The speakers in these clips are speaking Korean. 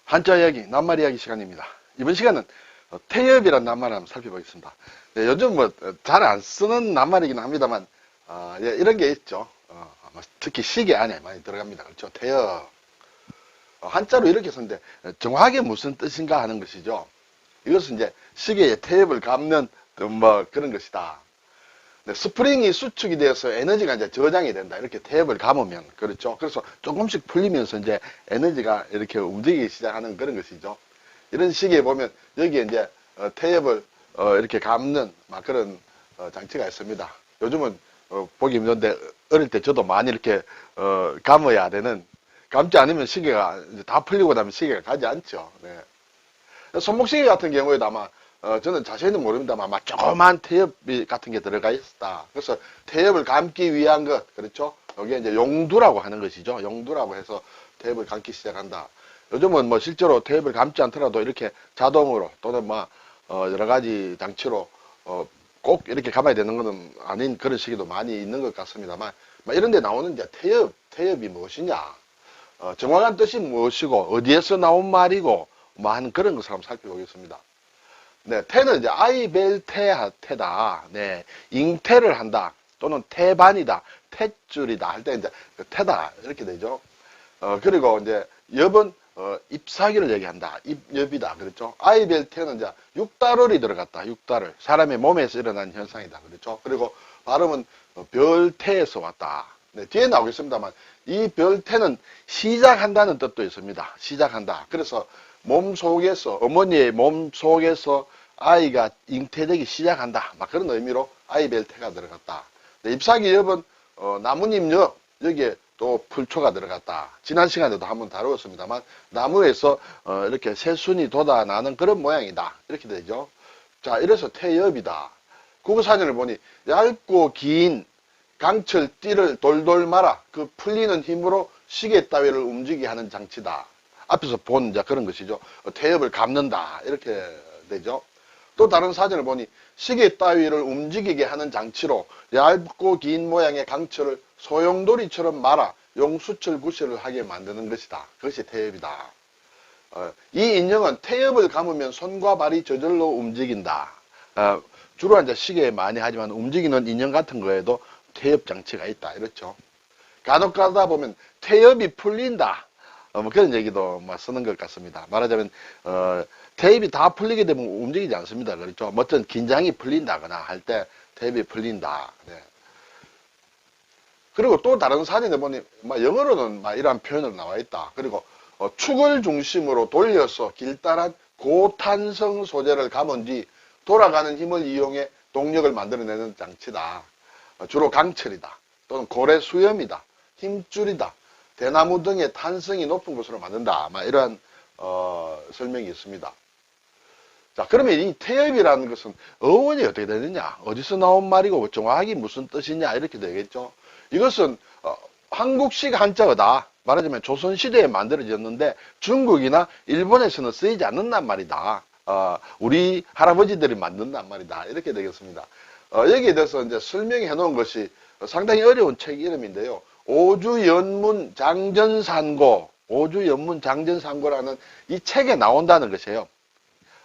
한자 이야기, 낱말 이야기 시간입니다. 이번 시간은 태엽이라는 낱말을 한번 살펴보겠습니다. 네, 요즘 뭐 잘 안 쓰는 낱말이긴 합니다만 예, 이런 게 있죠. 특히 시계 안에 많이 들어갑니다. 그렇죠? 태엽. 한자로 이렇게 썼는데 정확하게 무슨 뜻인가 하는 것이죠. 이것은 이제 시계의 태엽을 감는 뭐 그런 것이다. 네, 스프링이 수축이 되어서 에너지가 이제 저장이 된다. 이렇게 태엽을 감으면 그렇죠. 그래서 조금씩 풀리면서 이제 에너지가 이렇게 움직이기 시작하는 그런 것이죠. 이런 시기에 보면 여기에 이제 태엽을 이렇게 감는 막 그런 장치가 있습니다. 요즘은 보기 힘든데 어릴 때 저도 많이 이렇게 감아야 되는, 감지 않으면 시계가 이제 다 풀리고 나면 시계가 가지 않죠. 네. 손목시계 같은 경우에도 아마 저는 자세히는 모릅니다만 아마 조그만 태엽 같은 게 들어가 있었다. 그래서 태엽을 감기 위한 것, 그렇죠? 여기에 이제 용두라고 하는 것이죠. 용두라고 해서 태엽을 감기 시작한다. 요즘은 뭐 실제로 태엽을 감지 않더라도 이렇게 자동으로 또는 뭐 여러 가지 장치로 꼭 이렇게 감아야 되는 것은 아닌 그런 시기도 많이 있는 것 같습니다만, 이런 데 나오는 이제 태엽이 무엇이냐, 정확한 뜻이 무엇이고 어디에서 나온 말이고 뭐 하는 그런 것을 한번 살펴보겠습니다. 네, 태는 이제 태다. 네, 잉태를 한다. 또는 태반이다. 탯줄이다. 할 때 이제 태다. 이렇게 되죠. 그리고 이제 엽은 잎사귀를 얘기한다. 엽이다. 그렇죠. 태는 이제 육달월이 들어갔다. 육달월. 사람의 몸에서 일어난 현상이다. 그렇죠. 그리고 발음은 별태에서 왔다. 네, 뒤에 나오겠습니다만 이 별태는 시작한다는 뜻도 있습니다. 시작한다. 그래서 몸 속에서, 어머니의 몸 속에서 아이가 잉태되기 시작한다. 막 그런 의미로 별태가 들어갔다. 네, 잎사귀 엽은 나뭇잎 엽, 여기에 또 풀초가 들어갔다. 지난 시간에도 한번 다루었습니다만 나무에서 이렇게 새순이 돋아나는 그런 모양이다. 이렇게 되죠. 자, 이래서 태엽이다. 국어사전을 보니 얇고 긴 강철 띠를 돌돌 말아 그 풀리는 힘으로 시계 따위를 움직이게 하는 장치다. 앞에서 본 이제 그런 것이죠. 태엽을 감는다. 이렇게 되죠. 또 다른 사전을 보니 시계 따위를 움직이게 하는 장치로 얇고 긴 모양의 강철을 소용돌이처럼 말아 용수철 구실을 하게 만드는 것이다. 그것이 태엽이다. 이 인형은 태엽을 감으면 손과 발이 저절로 움직인다. 주로 이제 시계에 많이 하지만 움직이는 인형 같은 거에도 태엽 장치가 있다. 이렇죠. 간혹 가다 보면 태엽이 풀린다. 뭐 그런 얘기도 쓰는 것 같습니다. 말하자면 태엽이 다 풀리게 되면 움직이지 않습니다. 그렇죠. 어떤 긴장이 풀린다거나 할 때 태엽이 풀린다. 네. 그리고 또 다른 사진에 보니 영어로는 이러한 표현으로 나와 있다. 그리고 축을 중심으로 돌려서 길다란 고탄성 소재를 감은 뒤 돌아가는 힘을 이용해 동력을 만들어내는 장치다. 주로 강철이다. 또는 고래 수염이다. 힘줄이다. 대나무 등의 탄성이 높은 곳으로 만든다. 이러한 설명이 있습니다. 자, 그러면 이 태엽이라는 것은 어원이 어떻게 되느냐, 어디서 나온 말이고 정확히 무슨 뜻이냐, 이렇게 되겠죠. 이것은 한국식 한자어다. 말하자면 조선시대에 만들어졌는데 중국이나 일본에서는 쓰이지 않는단 말이다. 우리 할아버지들이 만든단 말이다. 이렇게 되겠습니다. 여기에 대해서 이제 설명해 놓은 것이 상당히 어려운 책 이름인데요. 오주연문 장전산고라는 이 책에 나온다는 것이에요.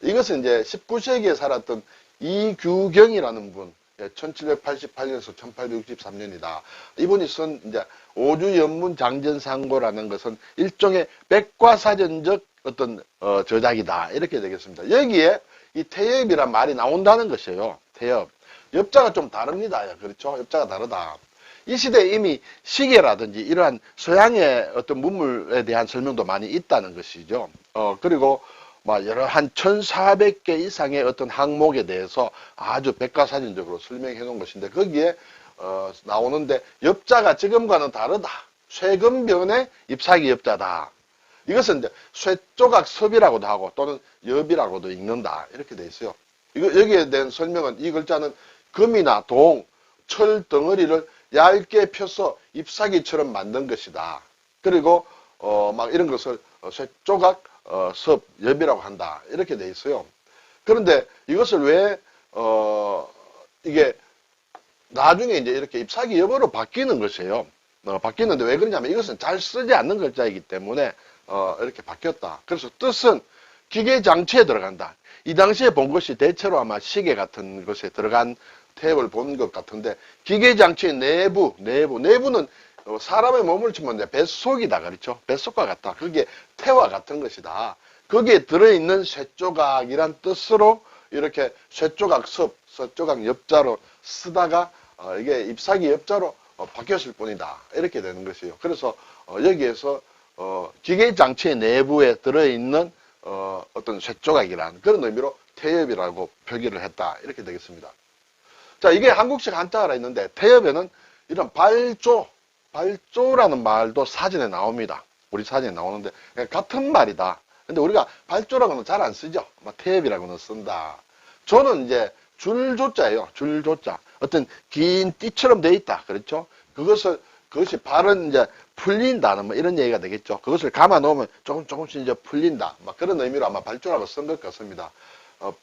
이것은 이제 19세기에 살았던 이규경이라는 분, 1788년에서 1863년이다. 이분이 쓴 이제 오주연문 장전산고라는 것은 일종의 백과사전적 어떤 저작이다. 이렇게 되겠습니다. 여기에 이 태엽이란 말이 나온다는 것이에요. 태엽. 엽자가 좀 다릅니다. 그렇죠? 엽자가 다르다. 이 시대에 이미 시계라든지 이러한 서양의 어떤 문물에 대한 설명도 많이 있다는 것이죠. 그리고 여러 한 1400개 이상의 어떤 항목에 대해서 아주 백과사전적으로 설명해 놓은 것인데 거기에 나오는데 엽자가 지금과는 다르다. 쇠금변의 잎사귀 엽자다. 이것은 이제 쇠조각 섭이라고도 하고 또는 엽이라고도 읽는다. 이렇게 돼 있어요. 여기에 대한 설명은 이 글자는 금이나 동, 철 덩어리를 얇게 펴서 잎사귀처럼 만든 것이다. 그리고 이런 것을 쇠조각 섭, 엽이라고 한다. 이렇게 돼 있어요. 그런데 이것을 왜 이게 나중에 이제 이렇게 잎사귀 엽으로 바뀌는 것이에요. 바뀌는데 왜 그러냐면 이것은 잘 쓰지 않는 글자이기 때문에 이렇게 바뀌었다. 그래서 뜻은 기계 장치에 들어간다. 이 당시에 본 것이 대체로 아마 시계 같은 것에 들어간 태엽을 본 것 같은데, 기계 장치의 내부는 사람의 몸을 치면 뱃속이다. 그렇죠? 뱃속과 같다. 그게 태와 같은 것이다. 거기에 들어있는 쇠조각이란 뜻으로 이렇게 쇠조각섭, 쇠조각 엽자로 쓰다가 이게 잎사귀 엽자로 바뀌었을 뿐이다. 이렇게 되는 것이에요. 그래서 여기에서 기계 장치의 내부에 들어있는 어떤 쇠조각이라는 그런 의미로 태엽이라고 표기를 했다. 이렇게 되겠습니다. 자, 이게 한국식 한자가 있는데, 태엽에는 이런 발조라는 말도 사전에 나옵니다. 우리 사전에 나오는데, 같은 말이다. 근데 우리가 발조라고는 잘 안 쓰죠. 태엽이라고는 쓴다. 조는 이제 줄조자예요. 줄조자. 어떤 긴 띠처럼 돼 있다. 그렇죠? 그것이 발은 이제 풀린다는 이런 얘기가 되겠죠. 그것을 감아 놓으면 조금씩 이제 풀린다. 그런 의미로 아마 발조라고 쓴 것 같습니다.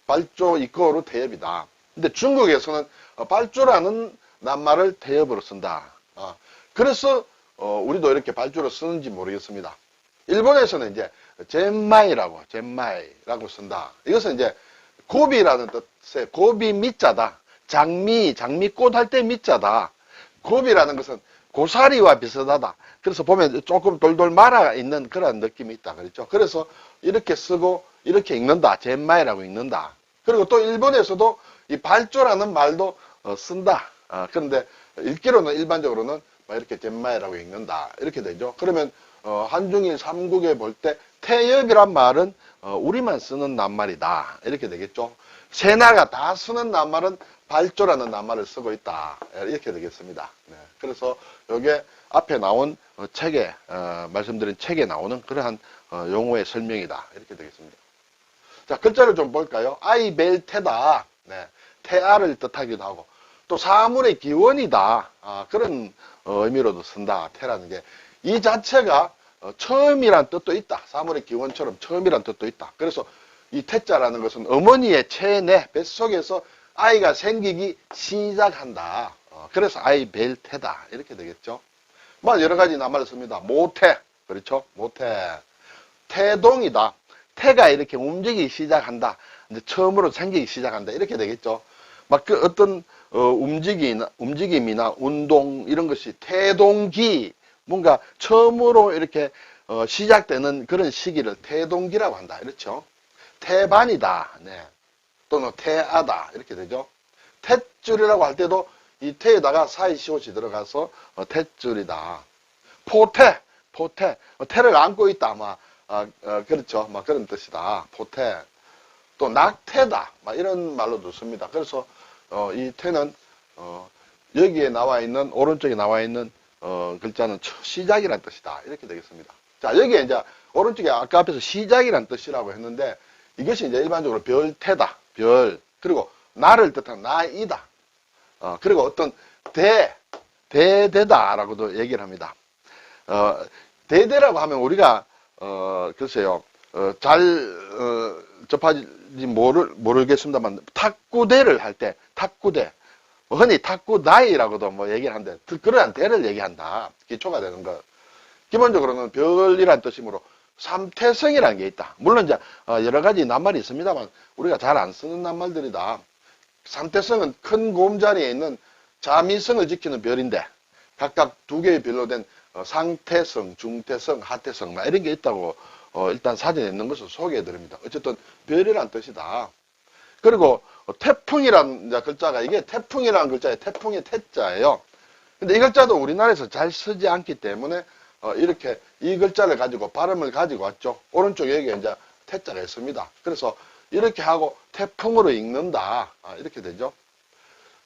발조 이거로 태엽이다. 근데 중국에서는 발조라는 낱말을 태엽으로 쓴다. 그래서 우리도 이렇게 발조로 쓰는지 모르겠습니다. 일본에서는 이제 젠마이라고 쓴다. 이것은 이제 고비라는 뜻의 고비 미자다. 장미꽃 할 때 미자다. 고비라는 것은 고사리와 비슷하다. 그래서 보면 조금 돌돌 말아 있는 그런 느낌이 있다. 그렇죠? 그래서 이렇게 쓰고 이렇게 읽는다. 젠마이라고 읽는다. 그리고 또 일본에서도 이 발조라는 말도 쓴다. 그런데 읽기로는 일반적으로는 이렇게 젠마이라고 읽는다. 이렇게 되죠. 그러면 한중일 삼국에 볼 때 태엽이란 말은 우리만 쓰는 낱말이다. 이렇게 되겠죠. 세나가 다 쓰는 낱말은 발조라는 낱말을 쓰고 있다. 이렇게 되겠습니다. 네. 그래서 이게 앞에 나온 책에 말씀드린 책에 나오는 그러한 용어의 설명이다. 이렇게 되겠습니다. 자, 글자를 좀 볼까요? 아이벨테다. 네. 태아를 뜻하기도 하고 또 사물의 기원이다. 그런 의미로도 쓴다. 태라는 게 이 자체가 처음이란 뜻도 있다. 사물의 기원처럼 처음이란 뜻도 있다. 그래서 이 태자라는 것은 어머니의 체내 뱃속에서 아이가 생기기 시작한다. 그래서 아이벨테다. 이렇게 되겠죠. 여러 가지 낱말을 씁니다. 모태. 그렇죠? 모태. 태동이다. 태가 이렇게 움직이기 시작한다. 이제 처음으로 생기기 시작한다. 이렇게 되겠죠. 그 어떤 움직임이나 운동 이런 것이 태동기, 뭔가 처음으로 이렇게 시작되는 그런 시기를 태동기라고 한다. 이렇죠. 태반이다. 네. 또는 태아다. 이렇게 되죠. 탯줄이라고 할 때도 이 태에다가 사이시옷이 들어가서 탯줄이다. 포태. 태를 안고 있다. 그렇죠. 그런 뜻이다. 포태. 또 낙태다. 이런 말로도 씁니다. 그래서 이 태는 여기에 나와 있는 오른쪽에 나와 있는 글자는 시작이란 뜻이다. 이렇게 되겠습니다. 자, 여기에 이제 오른쪽에 아까 앞에서 시작이란 뜻이라고 했는데 이것이 이제 일반적으로 별태다. 별. 그리고 나를 뜻하는 나이다. 그리고 어떤 대대다라고도 얘기를 합니다. 대대라고 하면 우리가 글쎄요. 잘 접하지 모르겠습니다만 탁구대를 할 때 탁구대 흔히 탁구다이라고도 얘기를 하는데 그러한 대를 얘기한다. 기초가 되는 것. 기본적으로는 별이란 뜻이므로 삼태성이라는 게 있다. 물론 이제 여러 가지 낱말이 있습니다만 우리가 잘 안 쓰는 낱말들이다. 삼태성은 큰 곰자리에 있는 자미성을 지키는 별인데 각각 두 개의 별로 된 상태성, 중태성, 하태성 이런 게 있다고 일단 사전에 있는 것을 소개해 드립니다. 어쨌든 별이란 뜻이다. 그리고 태풍이라는 글자가 이게 태풍이라는 글자에 태풍의 태자예요. 근데 이 글자도 우리나라에서 잘 쓰지 않기 때문에 이렇게 이 글자를 가지고 발음을 가지고 왔죠. 오른쪽 여기에 이제 태자가 있습니다. 그래서 이렇게 하고 태풍으로 읽는다. 이렇게 되죠.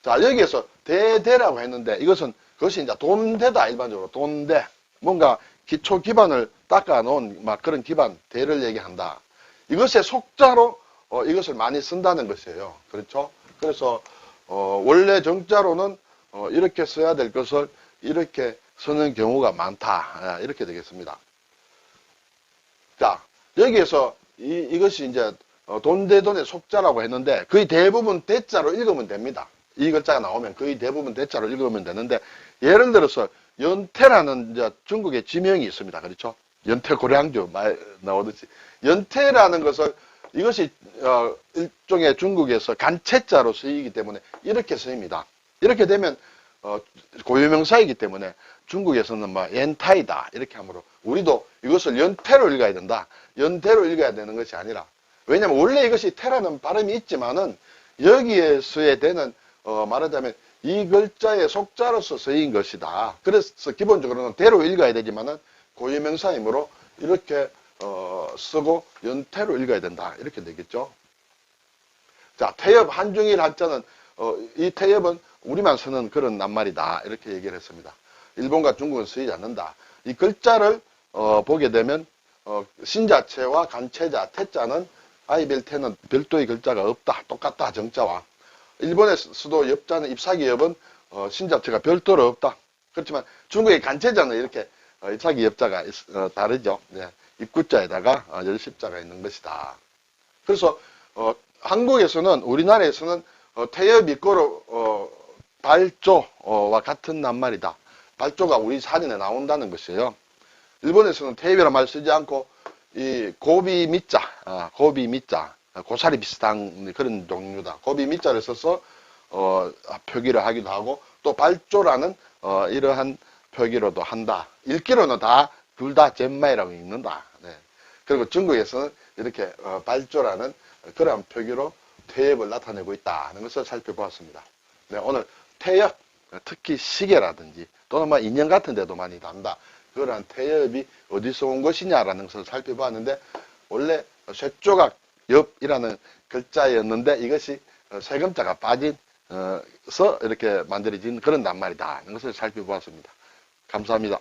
자, 여기에서 대대라고 했는데 그것이 이제 돈대다. 일반적으로 돈대. 뭔가 기초 기반을 닦아 놓은 그런 기반, 대를 얘기한다. 이것의 속자로 이것을 많이 쓴다는 것이에요. 그렇죠? 그래서 원래 정자로는 이렇게 써야 될 것을 이렇게 쓰는 경우가 많다. 이렇게 되겠습니다. 자, 여기에서 이것이 이제 돈대돈의 속자라고 했는데 거의 대부분 대자로 읽으면 됩니다. 이 글자가 나오면 거의 대부분 대자로 읽으면 되는데 예를 들어서 연태라는 이제 중국의 지명이 있습니다. 그렇죠? 연태 고량주 말 나오듯이 연태라는 것을 이것이 일종의 중국에서 간체자로 쓰이기 때문에 이렇게 쓰입니다. 이렇게 되면 고유명사이기 때문에 중국에서는 뭐 연타이다 이렇게 하므로 우리도 이것을 연태로 읽어야 된다. 연태로 읽어야 되는 것이 아니라 왜냐하면 원래 이것이 태라는 발음이 있지만은 여기에 써야 되는 말하자면 이 글자의 속자로서 쓰인 것이다. 그래서 기본적으로는 대로 읽어야 되지만은 고유명사이므로 이렇게 쓰고 연태로 읽어야 된다. 이렇게 되겠죠. 자, 태엽 한중일 한자는 이 태엽은 우리만 쓰는 그런 낱말이다. 이렇게 얘기를 했습니다. 일본과 중국은 쓰이지 않는다. 이 글자를 보게 되면 신자체와 간체자, 태자는 아이벨태는 별도의 글자가 없다. 똑같다. 정자와. 일본에서도 엽자는 잎사귀 엽은 신자체가 별도로 없다. 그렇지만 중국의 간체자는 이렇게 잎사귀 엽자가 다르죠. 네. 입구자에다가 열십자가 있는 것이다. 그래서 한국에서는 우리나라에서는 태엽 이꼬로 발조와 같은 낱말이다. 발조가 우리 사전에 나온다는 것이에요. 일본에서는 태엽이라는 말 쓰지 않고 이 고비 미자, 고비 미자, 고사리 비슷한 그런 종류다. 고비 미자를 써서 표기를 하기도 하고 또 발조라는 이러한 표기로도 한다. 읽기로는 둘 다 젠마이라고 읽는다. 네. 그리고 중국에서는 이렇게 발조라는 그러한 표기로 태엽을 나타내고 있다는 것을 살펴보았습니다. 네, 오늘 태엽, 특히 시계라든지 또는 뭐 인형 같은 데도 많이 난다. 그러한 태엽이 어디서 온 것이냐라는 것을 살펴보았는데 원래 쇠조각 엽이라는 글자였는데 이것이 세금자가 빠진서 이렇게 만들어진 그런 낱말이다. 하는 것을 살펴보았습니다. 감사합니다.